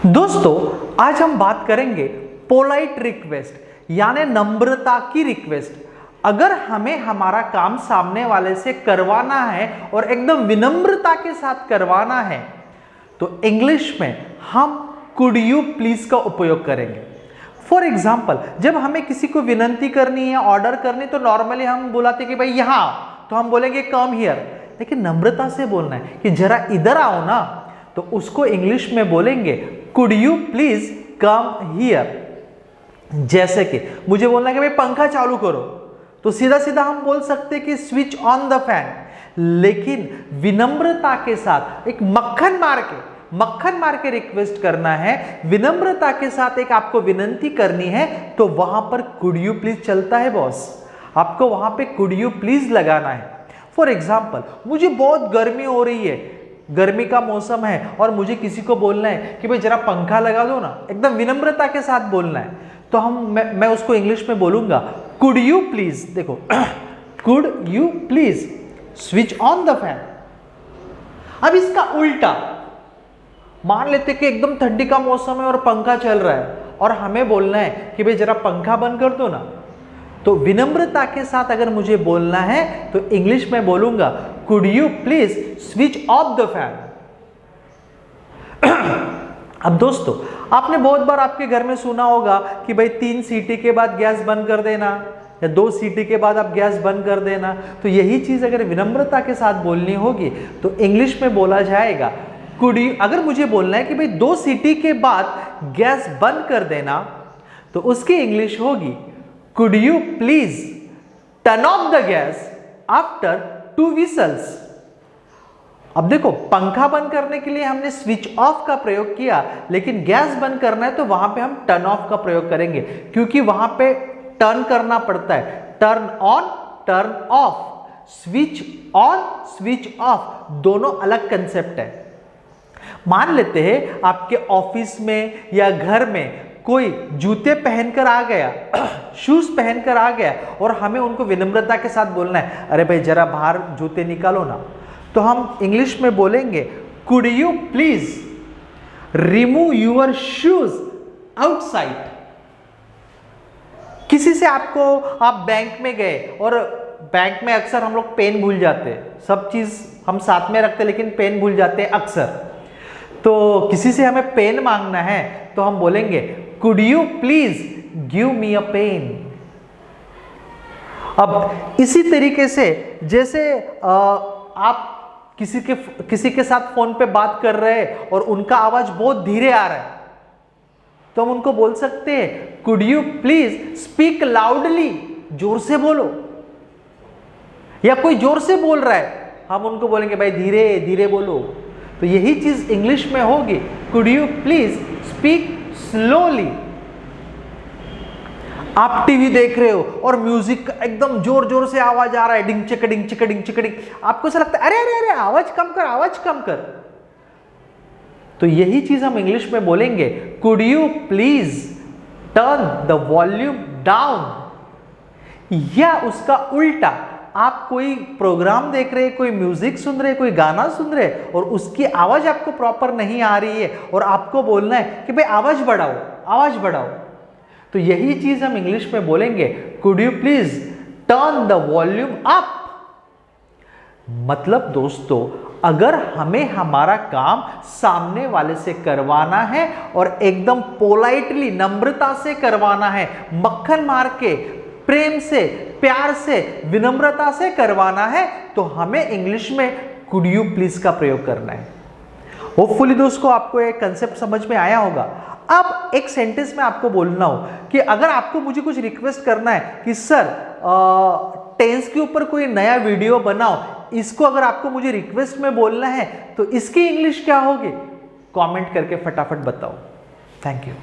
दोस्तों आज हम बात करेंगे पोलाइट रिक्वेस्ट यानी नम्रता की रिक्वेस्ट। अगर हमें हमारा काम सामने वाले से करवाना है और एकदम विनम्रता के साथ करवाना है तो इंग्लिश में हम कुड यू प्लीज का उपयोग करेंगे। फॉर एग्जाम्पल जब हमें किसी को विनंती करनी है, ऑर्डर करनी, तो नॉर्मली हम बुलाते कि भाई यहां, तो हम बोलेंगे कम हियर। लेकिन नम्रता से बोलना है कि जरा इधर आओ ना, तो उसको इंग्लिश में बोलेंगे could you please come here. जैसे कि मुझे बोलना है कि भाई पंखा चालू करो, तो सीधा सीधा हम बोल सकते हैं कि स्विच ऑन द फैन। लेकिन विनम्रता के साथ एक मक्खन मार के रिक्वेस्ट करना है, विनम्रता के साथ एक आपको विनंती करनी है, तो वहां पर कुड यू प्लीज चलता है बॉस। आपको वहां पे कुड यू प्लीज लगाना है। फॉर एग्जाम्पल मुझे बहुत गर्मी हो रही है, गर्मी का मौसम है और मुझे किसी को बोलना है कि भाई जरा पंखा लगा दो ना, एकदम विनम्रता के साथ बोलना है, तो मैं उसको इंग्लिश में बोलूंगा कुड यू प्लीज। देखो could you please switch on the fan. अब इसका उल्टा मान लेते कि एकदम ठंडी का मौसम है और पंखा चल रहा है और हमें बोलना है कि भाई जरा पंखा बंद कर दो ना, तो विनम्रता के साथ अगर मुझे बोलना है तो इंग्लिश में बोलूंगा could you please switch off the fan. अब दोस्तों आपने बहुत बार आपके घर में सुना होगा कि भाई 3 सीटी के बाद गैस बंद कर देना या 2 सीटी के बाद आप गैस बंद कर देना। तो यही चीज अगर विनम्रता के साथ बोलनी होगी तो इंग्लिश में बोला जाएगा कुड यू। अगर मुझे बोलना है कि भाई 2 सीटी के बाद गैस बंद कर देना, तो उसकी इंग्लिश होगी could you please turn off the gas after 2 whistles। अब देखो पंखा बंद करने के लिए हमने स्विच ऑफ का प्रयोग किया, लेकिन गैस बंद करना है तो वहां पे हम टर्न ऑफ का प्रयोग करेंगे, क्योंकि वहां पे टर्न करना पड़ता है। Turn on, turn off, switch on, switch off, दोनों अलग कंसेप्ट है। मान लेते हैं आपके ऑफिस में या घर में कोई जूते पहनकर आ गया, शूज पहनकर आ गया और हमें उनको विनम्रता के साथ बोलना है अरे भाई जरा बाहर जूते निकालो ना, तो हम इंग्लिश में बोलेंगे could you please remove your shoes outside. किसी से आप बैंक में गए और बैंक में अक्सर हम लोग पेन भूल जाते हैं, सब चीज हम साथ में रखते लेकिन पेन भूल जाते हैं अक्सर। तो किसी से हमें पेन मांगना है तो हम बोलेंगे could you please give me a pen. अब इसी तरीके से जैसे आप किसी के साथ फोन पे बात कर रहे हैं और उनका आवाज बहुत धीरे आ रहा है, तो हम उनको बोल सकते हैं could you please speak loudly, जोर से बोलो। या कोई जोर से बोल रहा है, हम उनको बोलेंगे भाई धीरे धीरे बोलो। तो यही चीज इंग्लिश में होगी could you please speak slowly. आप टीवी देख रहे हो और म्यूजिक एकदम जोर जोर से आवाज आ रहा है, डिंग चिकडिंग चिकडिंग चिकडिंग, आपको ऐसा लगता है अरे अरे अरे आवाज कम कर, आवाज कम कर। तो यही चीज हम इंग्लिश में बोलेंगे could you please turn the volume down. या उसका उल्टा, आप कोई प्रोग्राम देख रहे हैं, कोई म्यूजिक सुन रहे, कोई गाना सुन रहे और उसकी आवाज आपको प्रॉपर नहीं आ रही है और आपको बोलना है कि भाई आवाज बढ़ाओ, आवाज बढ़ाओ, तो यही चीज हम इंग्लिश में बोलेंगे could you please turn the volume up. मतलब दोस्तों अगर हमें हमारा काम सामने वाले से करवाना है और एकदम पोलाइटली नम्रता से करवाना है, मक्खन मार के, प्रेम से, प्यार से, विनम्रता से करवाना है, तो हमें इंग्लिश में कुड यू प्लीज का प्रयोग करना है। होपफुली दोस्तों आपको एक कंसेप्ट समझ में आया होगा। अब एक सेंटेंस में आपको बोलना हो कि अगर आपको मुझे कुछ रिक्वेस्ट करना है कि सर टेंस के ऊपर कोई नया वीडियो बनाओ, इसको अगर आपको मुझे रिक्वेस्ट में बोलना है तो इसकी इंग्लिश क्या होगी, कमेंट करके फटाफट बताओ। Thank you.